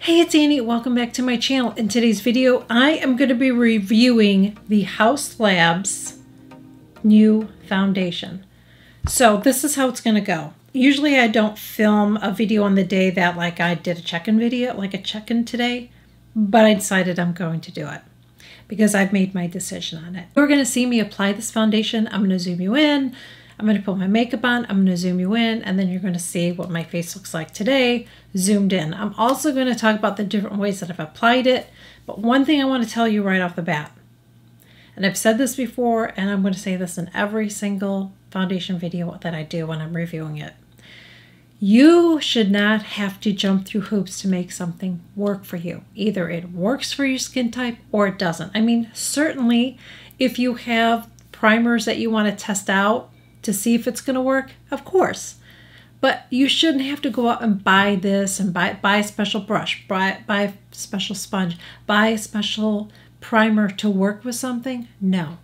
Hey, it's Annie. Welcome back to my channel. In today's video, I am going to be reviewing the Haus Labs new foundation. So this is how it's going to go. Usually I don't film a video on the day that I did a check-in video, like a check-in today, but I decided I'm going to do it because I've made my decision on it. You're going to see me apply this foundation. I'm going to zoom you in. I'm going to put my makeup on, I'm going to zoom you in, and then you're going to see what my face looks like today, zoomed in. I'm also going to talk about the different ways that I've applied it, but one thing I want to tell you right off the bat, and I've said this before, and I'm going to say this in every single foundation video that I do when I'm reviewing it. You should not have to jump through hoops to make something work for you. Either it works for your skin type or it doesn't. I mean, certainly if you have primers that you want to test out, to see if it's going to work, of course. But you shouldn't have to go out and buy this and buy a special brush, buy a special sponge, buy a special primer to work with something. No.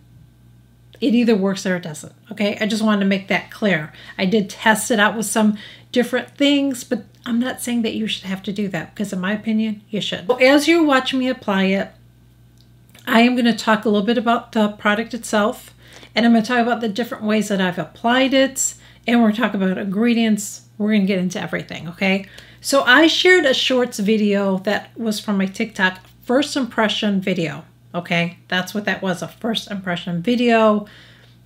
It either works or it doesn't. Okay, I just wanted to make that clear. I did test it out with some different things, but I'm not saying that you should have to do that because in my opinion, you should. So as you're watching me apply it, I am going to talk a little bit about the product itself. And I'm going to talk about the different ways that I've applied it. And we're going to talk about ingredients. We're going to get into everything, okay? So I shared a shorts video that was from my TikTok first impression video, okay? That's what that was, a first impression video.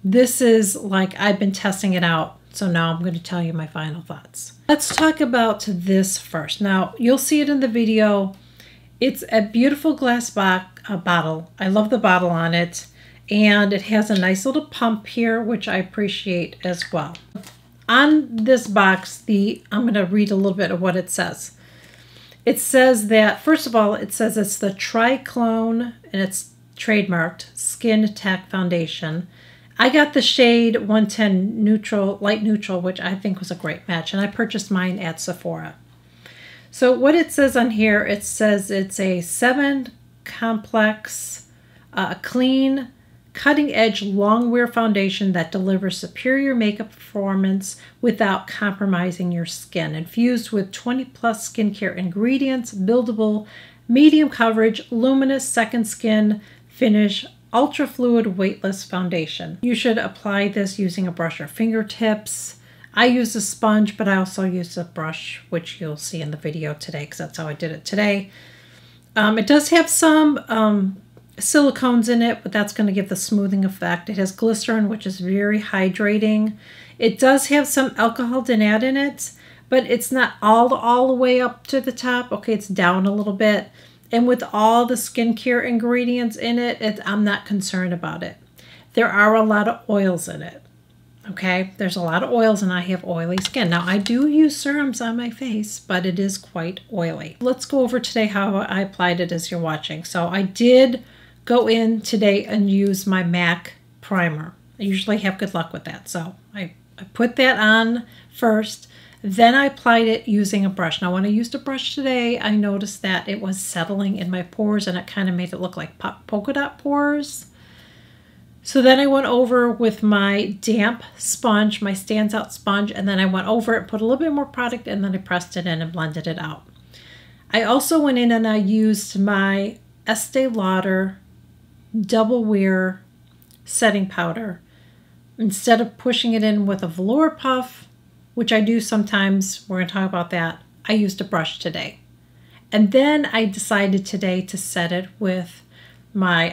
This is I've been testing it out. So now I'm going to tell you my final thoughts. Let's talk about this first. Now, you'll see it in the video. It's a beautiful glass bottle. I love the bottle on it. And it has a nice little pump here, which I appreciate as well. On this box, I'm going to read a little bit of what it says. It says that, first of all, it says it's the Triclone, and it's trademarked, Skin Tech Foundation. I got the shade 110 Neutral, Light Neutral, which I think was a great match, and I purchased mine at Sephora. So what it says on here, it says it's a 7-complex, clean, cutting-edge long-wear foundation that delivers superior makeup performance without compromising your skin. Infused with 20-plus skincare ingredients, buildable, medium coverage, luminous second skin finish, ultra-fluid, weightless foundation. You should apply this using a brush or fingertips. I use a sponge, but I also use a brush, which you'll see in the video today because that's how I did it today. It does have some silicones in it, but that's going to give the smoothing effect. It has glycerin, which is very hydrating. It does have some alcohol denat in it, but it's not all the way up to the top. Okay, it's down a little bit. And with all the skincare ingredients in it, I'm not concerned about it. There are a lot of oils in it. Okay, there's a lot of oils and I have oily skin. Now I do use serums on my face, but it is quite oily. Let's go over today how I applied it as you're watching. So I did go in today and use my MAC primer. I usually have good luck with that. So I put that on first, then I applied it using a brush. Now when I used a brush today, I noticed that it was settling in my pores and it kind of made it look like polka dot pores. So then I went over with my damp sponge, my Stands Out sponge, and then I went over it, put a little bit more product, and then I pressed it in and blended it out. I also went in and I used my Estee Lauder Double Wear setting powder. Instead of pushing it in with a velour puff, which I do sometimes, we're going to talk about that, I used a brush today. And then I decided today to set it with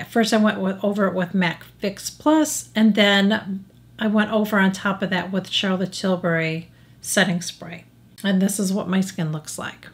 first I went over it with MAC Fix Plus, and then I went over on top of that with Charlotte Tilbury setting spray. And this is what my skin looks like.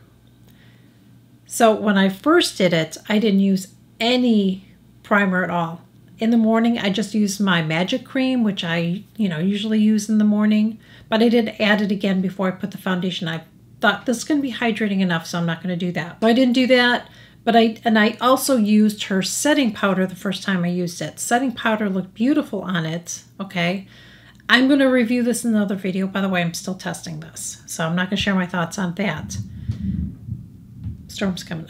So when I first did it, I didn't use any primer at all. In the morning, I just used my Magic Cream, which I usually use in the morning, but I did add it again before I put the foundation. I thought this is going to be hydrating enough, so I'm not going to do that. So I didn't do that, but I also used her setting powder the first time I used it. Setting powder looked beautiful on it, okay? I'm going to review this in another video. By the way, I'm still testing this, so I'm not going to share my thoughts on that. Storm's coming.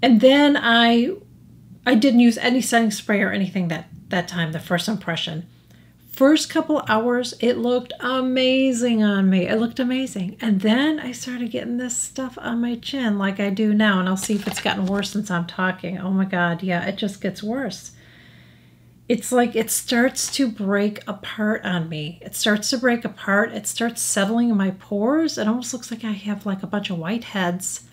And then I didn't use any setting spray or anything that time, the first impression. first couple hours, it looked amazing on me. It looked amazing. And then I started getting this stuff on my chin like I do now. And I'll see if it's gotten worse since I'm talking. Oh my God, yeah, it just gets worse. It's like it starts to break apart on me. It starts to break apart. It starts settling in my pores. It almost looks like I have like a bunch of whiteheads,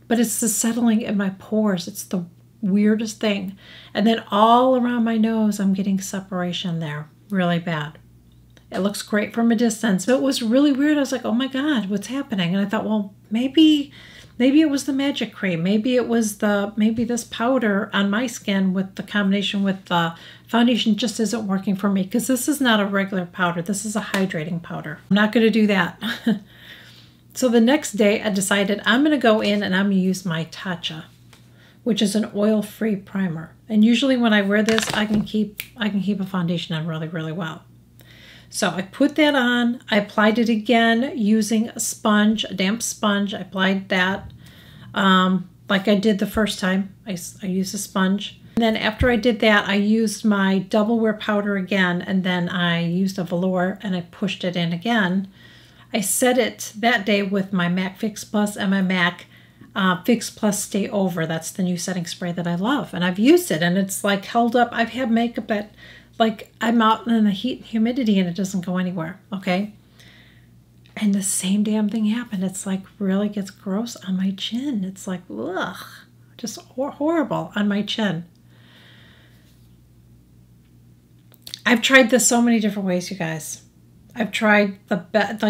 but it's the settling in my pores. It's the weirdest thing. And then all around my nose, I'm getting separation there. Really bad. It looks great from a distance, but it was really weird. I was like, oh my God, what's happening? And I thought, well, maybe it was the magic cream. Maybe it was maybe this powder on my skin with the combination with the foundation just isn't working for me, because this is not a regular powder. This is a hydrating powder. I'm not going to do that. So the next day I decided I'm going to go in and I'm going to use my Tatcha, which is an oil-free primer. And usually when I wear this, I can keep a foundation on really, really well. So I put that on. I applied it again using a sponge, a damp sponge. I applied that like I did the first time. I used a sponge. And then after I did that, I used my Double Wear powder again, and then I used a velour and I pushed it in again. I set it that day with my MAC Fix Plus and my MAC Fix Plus Stay Over. That's the new setting spray that I love, and I've used it and it's like held up. I've had makeup that like I'm out in the heat and humidity and it doesn't go anywhere, okay? And the same damn thing happened. It's like really gets gross on my chin. It's like, ugh, just horrible on my chin. I've tried this so many different ways, you guys. I've tried the best,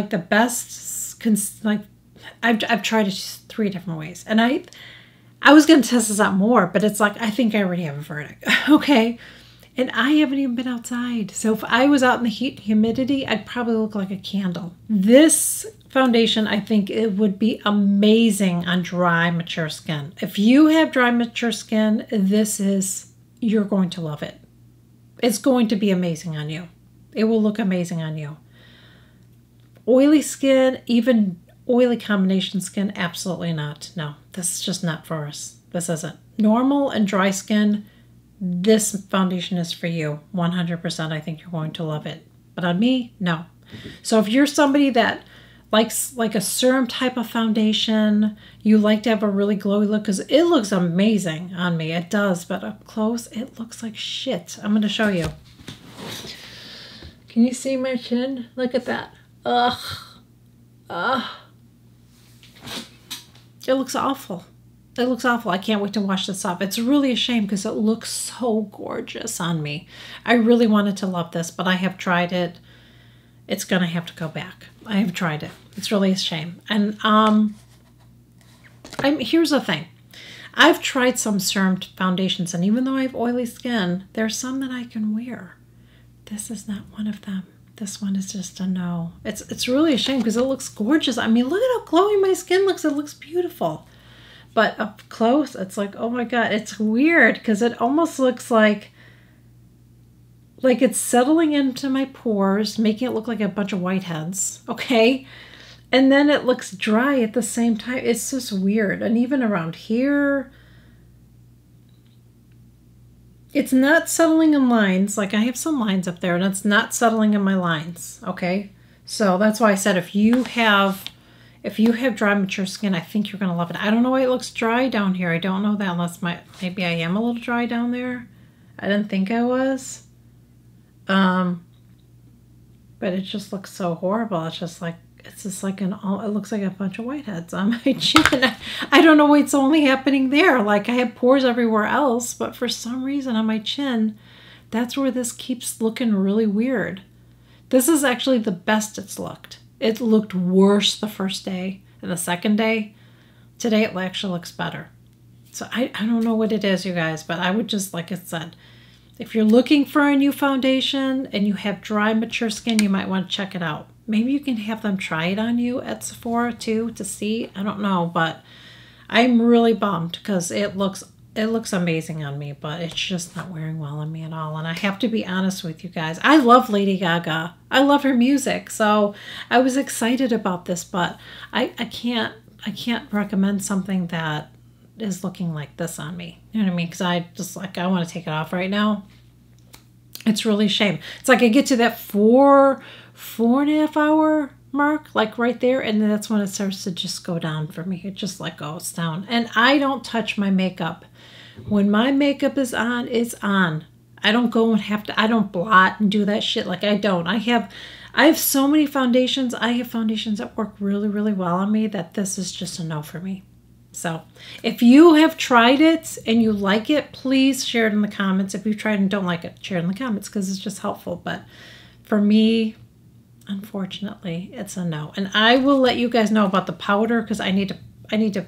I've tried it 3 different ways. And I was going to test this out more, but it's like, I think I already have a verdict. Okay. And I haven't even been outside. So if I was out in the heat and humidity, I'd probably look like a candle. This foundation, I think it would be amazing on dry, mature skin. If you have dry, mature skin, you're going to love it. It's going to be amazing on you. It will look amazing on you. Oily skin, even oily combination skin, absolutely not. No, this is just not for us. This isn't. Normal and dry skin, this foundation is for you. 100%, I think you're going to love it. But on me, no. So if you're somebody that likes like a serum type of foundation, you like to have a really glowy look, because it looks amazing on me. It does, but up close, it looks like shit. I'm going to show you. Can you see my chin? Look at that. Ugh. Ugh. It looks awful. It looks awful. I can't wait to wash this off. It's really a shame because it looks so gorgeous on me. I really wanted to love this, but I have tried it. It's going to have to go back. I have tried it. It's really a shame. And here's the thing. I've tried some serum foundations, and even though I have oily skin, there's some that I can wear. This is not one of them. This one is just a no. It's really a shame because it looks gorgeous. I mean, look at how glowy my skin looks. It looks beautiful. But up close, it's like, oh my God, it's weird because it almost looks like it's settling into my pores, making it look like a bunch of whiteheads, okay? And then it looks dry at the same time. It's just weird. And even around here, it's not settling in lines. Like I have some lines up there and it's not settling in my lines, okay? So that's why I said if you have dry, mature skin, I think you're going to love it. I don't know why it looks dry down here. I don't know that unless maybe I am a little dry down there. I didn't think I was. But it just looks so horrible. It's just like it looks like a bunch of whiteheads on my chin. I don't know what's only happening there. Like I have pores everywhere else, but for some reason on my chin, that's where this keeps looking really weird. This is actually the best it's looked. It looked worse the first day and the second day. Today it actually looks better. So I don't know what it is, you guys, but I would just, like I said, if you're looking for a new foundation and you have dry, mature skin, you might want to check it out. Maybe you can have them try it on you at Sephora too to see. I don't know, but I'm really bummed because it looks amazing on me, but it's just not wearing well on me at all. And I have to be honest with you guys. I love Lady Gaga. I love her music. So I was excited about this, but I can't recommend something that is looking like this on me. You know what I mean? Because I want to take it off right now. It's really a shame. It's like I get to that 4.5 hour mark, like right there, and then that's when it starts to just go down for me. It just like goes down. And I don't touch my makeup. When my makeup is on, it's on. I don't go and have to, I don't blot and do that shit. Like I don't. I have so many foundations. I have foundations that work really, really well on me that this is just a no for me. So if you have tried it and you like it, please share it in the comments. If you've tried and don't like it, share it in the comments because it's just helpful. But for me, unfortunately, it's a no. And I will let you guys know about the powder because I need to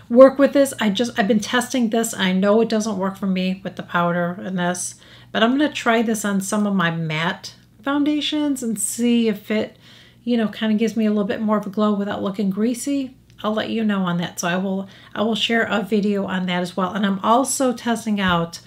work with this. I've been testing this. I know it doesn't work for me with the powder and this, but I'm going to try this on some of my matte foundations and see if it, kind of gives me a little bit more of a glow without looking greasy. I'll let you know on that. So I will share a video on that as well. And I'm also testing out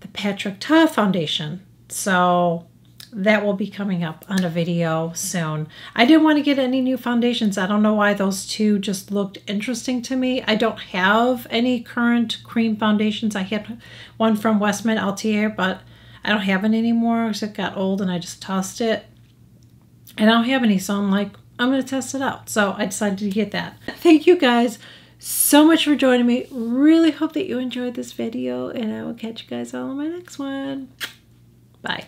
the Patrick Ta foundation. So that will be coming up on a video soon. I didn't want to get any new foundations. I don't know why those two just looked interesting to me. I don't have any current cream foundations. I had one from Westman Altier, but I don't have it anymore because it got old and I just tossed it. And I don't have any, so I'm like, I'm going to test it out. So I decided to get that. Thank you guys so much for joining me. Really hope that you enjoyed this video, and I will catch you guys all in my next one. Bye.